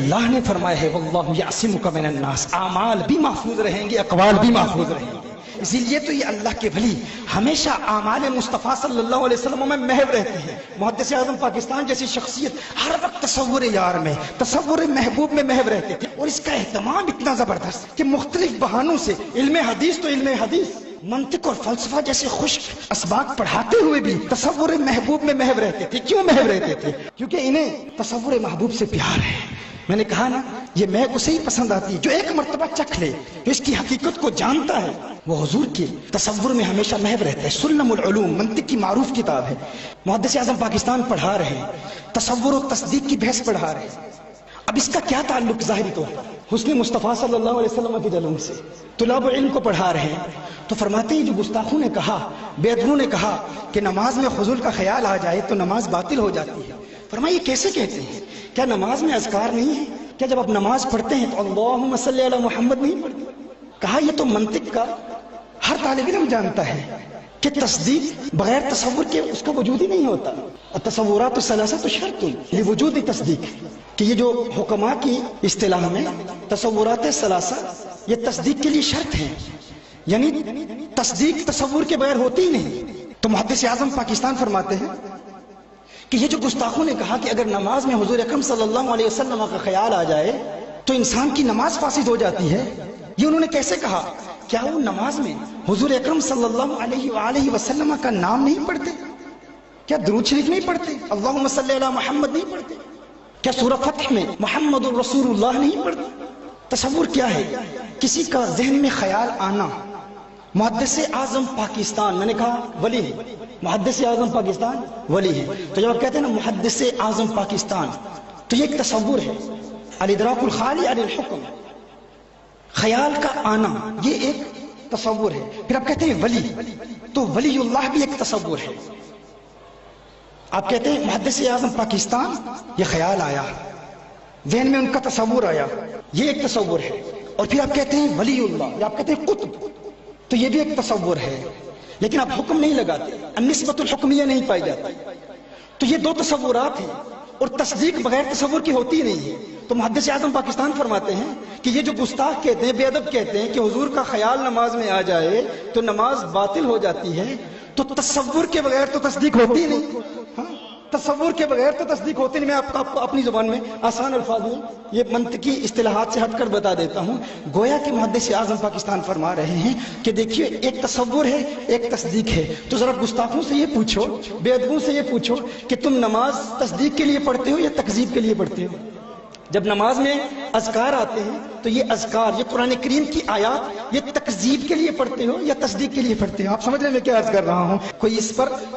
اللہ نے فرمایا ہے واللہ یعصمک من الناس، اعمال بھی محفوظ رہیں گے، اقوال بھی محفوظ رہیں گے. اسی لیے تو یہ اللہ کے ولی ہمیشہ اعمال مصطفیٰ صلی اللہ علیہ وسلم میں محو رہتے ہیں. محدث اعظم پاکستان جیسی شخصیت ہر وقت تصور یار میں، تصور محبوب میں محو رہتے تھے، اور اس کا اہتمام اتنا زبردست کہ مختلف بہانوں سے علم حدیث تو علم حدیث، منطق اور فلسفہ جیسے خشک اسباق پڑھاتے ہوئے بھی تصور محبوب میں محو رہتے تھے. کیوں محو رہتے تھے؟ کیونکہ انہیں تصور محبوب سے پیار ہے. میں نے کہا نا، یہ محب اسے ہی پسند آتی ہے جو ایک مرتبہ چکھ لے، جو اس کی حقیقت کو جانتا ہے، وہ حضور کے تصور میں ہمیشہ محو رہتا ہے. سلم العلوم منطق کی معروف کتاب ہے. محدث اعظم پاکستان پڑھا رہے ہیں، تصور و تصدیق کی بحث پڑھا رہے ہیں. اب اس کا کیا تعلق ظاہری طور پر حسن مصطفیٰ صلی اللہ علیہ وسلم کے جلوم سے؟ طلاب علم کو پڑھا رہے ہیں تو فرماتے ہیں جو گستاخوں نے کہا، بے ادبوں نے کہا کہ نماز میں حضور کا خیال آ جائے تو نماز باطل ہو جاتی ہے. فرمایا یہ کیسے کہتے ہیں؟ کیا نماز میں اذکار نہیں ہے؟ کیا جب آپ نماز پڑھتے ہیں تو اللہم صلی علی محمد نہیں پڑھتے؟ کہا یہ تو منطق کا ہر طالب علم جانتا ہے کہ تصدیق بغیر تصور کے اس کا وجود ہی نہیں ہوتا. التصورات الثلاثہ شرط لوجود تصدیق، کہ یہ جو حکماء کی اصطلاح میں تصورات ثلاثہ یہ تصدیق کے لیے شرط ہے، یعنی تصدیق تصور کے بغیر ہوتی ہی نہیں. تو محدث اعظم پاکستان فرماتے ہیں کہ یہ جو گستاخوں نے کہا کہ اگر نماز میں حضور اکرم صلی اللہ علیہ وسلم کا خیال آ جائے تو انسان کی نماز فاسد ہو جاتی ہے، یہ انہوں نے کیسے کہا؟ کیا وہ نماز میں حضور اکرم صلی اللہ علیہ وآلہ وسلم کا نام نہیں پڑھتے؟ کیا درود شریف نہیں پڑھتے؟ اللہم صلی علی محمد نہیں پڑھتے؟ کیا سورہ فتح میں محمد الرسول اللہ نہیں پڑھتے؟ تصور کیا ہے؟ کسی کا ذہن میں خیال آنا. محدث اعظم پاکستان، میں نے کہا ولی ہے، محدث اعظم پاکستان ولی ہے. تو جب آپ کہتے ہیں نا محدث اعظم پاکستان، تو یہ ایک تصور ہے. الادراک الخالی عن الحکم، خیال کا آنا یہ ایک تصور ہے. پھر آپ کہتے ہیں ولی، تو ولی اللہ بھی ایک تصور ہے. آپ کہتے ہیں محدث اعظم پاکستان، یہ خیال آیا، ذہن میں ان کا تصور آیا، یہ ایک تصور ہے. اور پھر آپ کہتے ہیں ولی اللہ، یا آپ کہتے ہیں قطب، تو یہ بھی ایک تصور ہے. لیکن آپ حکم نہیں لگاتے، النسبۃ الحکمیہ نہیں پائی جاتی. تو یہ دو تصورات ہیں، اور تصدیق بغیر تصور کی ہوتی نہیں ہے. تو محدث اعظم پاکستان فرماتے ہیں کہ یہ جو گستاخ کہتے ہیں، بے ادب کہتے ہیں کہ حضور کا خیال نماز میں آ جائے تو نماز باطل ہو جاتی ہے، تو تصور کے بغیر تو تصدیق ہوتی نہیں. تصور کے بغیر تو تصدیق ہوتی نہیں. میں آپ کو اپنی زبان میں آسان الفاظ میں یہ منطقی اصطلاحات سے ہٹ کر بتا دیتا ہوں. گویا کہ محدث اعظم پاکستان فرما رہے ہیں کہ دیکھیے ایک تصور ہے، ایک تصدیق ہے. تو ذرا گستاخوں سے یہ پوچھو، بے ادبوں سے یہ پوچھو کہ تم نماز تصدیق کے لیے پڑھتے ہو یا تکذیب کے لیے پڑھتے ہو؟ جب نماز میں اذکار آتے ہیں تو یہ اذکار، یہ قرآن کریم کی آیات، یہ تکذیب کے لیے پڑھتے ہو یا تصدیق کے لیے پڑھتے ہو؟ آپ سمجھ لیں میں کیا عرض کر رہا ہوں. کوئی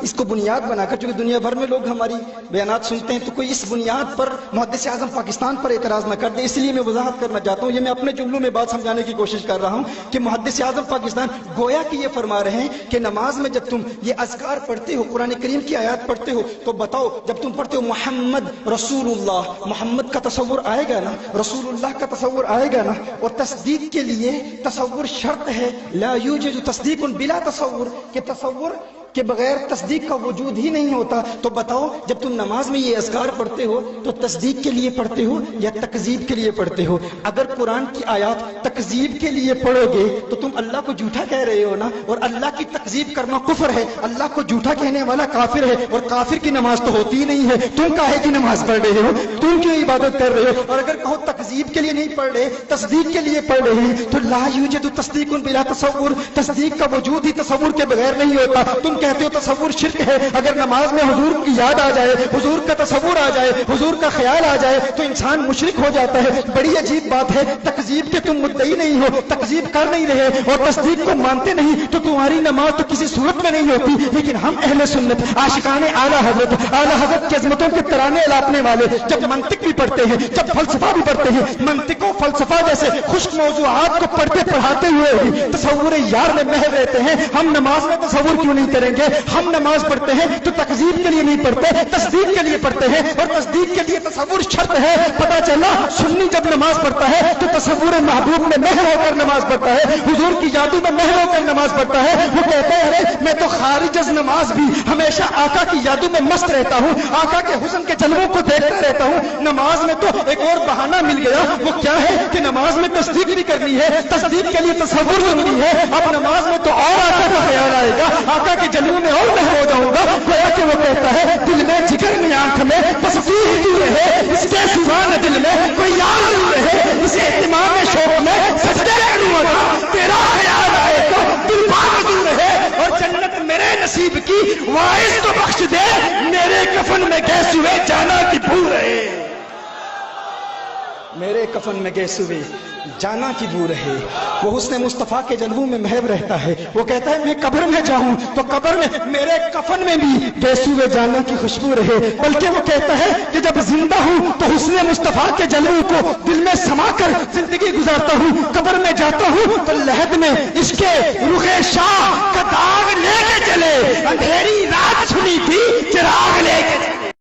اس کو بنیاد بنا کر، چونکہ دنیا بھر میں لوگ ہماری بیانات سنتے ہیں، تو کوئی اس بنیاد پر محدث اعظم پاکستان پر اعتراض نہ کر دے. اس لیے میں وضاحت کرنا چاہتا ہوں، یہ میں اپنے جملوں میں بات سمجھانے کی کوشش کر رہا ہوں کہ محدث اعظم پاکستان گویا کہ یہ فرما رہے ہیں کہ نماز میں جب تم یہ اذکار پڑھتے ہو، قرآن کریم کی آیات پڑھتے ہو، تو بتاؤ جب تم پڑھتے ہو محمد رسول اللہ، محمد کا تصور آئے گا نا، رسول اللہ کا تصور آئے گا نا. اور تصدیق کے لیے تصور شرط ہے. لا یوجد تصدیق بلا تصور، کہ تصور کے بغیر تصدیق کا وجود ہی نہیں ہوتا. تو بتاؤ جب تم نماز میں یہ اذکار پڑھتے ہو تو تصدیق کے لیے پڑھتے ہو یا تکذیب کے لیے پڑھتے ہو؟ اگر قرآن کی آیات تکذیب کے لیے پڑھو گے تو تم اللہ کو جھوٹا کہہ رہے ہو نا، اور اللہ کی تکذیب کرنا کفر ہے. اللہ کو جھوٹا کہنے والا کافر ہے، اور کافر کی نماز تو ہوتی ہی نہیں ہے. تم کاہے کی نماز پڑھ رہے ہو؟ تم کیوں عبادت کر رہے ہو؟ اور اگر کہو تکذیب کے لیے نہیں پڑھ رہے، تصدیق کے لیے پڑھ رہے ہیں، تو لا یوجد تصدیق بلا تصور، تصدیق کا وجود ہی تصور کے بغیر نہیں ہوتا. تم کہتے ہو تصور شرک ہے. اگر نماز میں حضور کی یاد آ جائے، حضور کا تصور آ جائے، حضور کا خیال آ جائے تو انسان مشرک ہو جاتا ہے. بڑی عجیب بات ہے، تکذیب کے تم مدعی نہیں ہو، تکذیب کر نہیں رہے اور تصدیق کو مانتے نہیں، تو تمہاری نماز تو کسی صورت میں نہیں ہوتی. لیکن ہم اہل سنت، عاشقان اعلی حضرت کی عظمتوں کے ترانے الاپنے والے جب منطق بھی پڑھتے ہیں، جب فلسفہ بھی پڑھتے ہیں، منطق و فلسفہ جیسے خشک موضوعات کو پڑھتے پڑھاتے ہوئے بھی تصور یار میں محو رہتے ہیں. ہم نماز میں تصور کیوں نہیں کریں گے؟ ہم نماز پڑھتے ہیں تو تکذیب کے لیے نہیں پڑھتے، تصدیق کے لیے پڑھتے ہیں، اور تصدیق کے لیے تصور شرط ہے۔ پتا چلا سنی جب نماز پڑھتا ہے تو تصور محبوب میں مہر ہو کر نماز پڑھتا ہے، حضور کی یادوں میں مہر ہو کر نماز پڑھتا ہے۔ وہ کہتا ہے ارے میں تو خارج از نماز بھی ہمیشہ آقا کی یادوں میں مست رہتا ہوں، آقا کے حسن کے جلووں کو دیکھتا رہتا ہوں۔ نماز میں تو ایک اور بہانہ مل گیا، وہ کیا ہے کہ نماز میں تصدیق بھی کرنی ہے، تصدیق کے لیے تصور ضروری ہے۔ اب نماز میں تو اور آقا کا خیال آئے گا، آقا کے جلووں میں اور مہر ہو جاؤں گا۔ گویا کہ وہ کہتا ہے دل میں، جگر میں، آنکھ میں بس تو ہی تو رہے، اس کے سوا نہ دل میں کوئی یار نہیں رہے، اسے اہتمام شوق میں سجدے کروں گا، تیرا خیال آئے تو دل باغ رہے، اور جنت میرے نصیب کی وائس تو بخش دے، میرے کفن میں گیس ہوئے جانا کی بھول رہے، میرے کفن میں گیس ہوئے جانا کی بو رہے۔ وہ حسن مصطفیٰ کے جلووں میں محب رہتا ہے، وہ کہتا ہے میں قبر میں جاؤں تو قبر میں میرے کفن میں بھی گیس ہوئے جانا کی خوشبو رہے۔ بلکہ وہ کہتا ہے کہ جب زندہ ہوں تو حسن مصطفیٰ کے جلووں کو دل میں سما کر زندگی گزارتا ہوں، قبر میں جاتا ہوں تو لحد میں عشق رخ شاہ کا داغ لے کے چلے، اندھیری رات چھنی تھی چراغ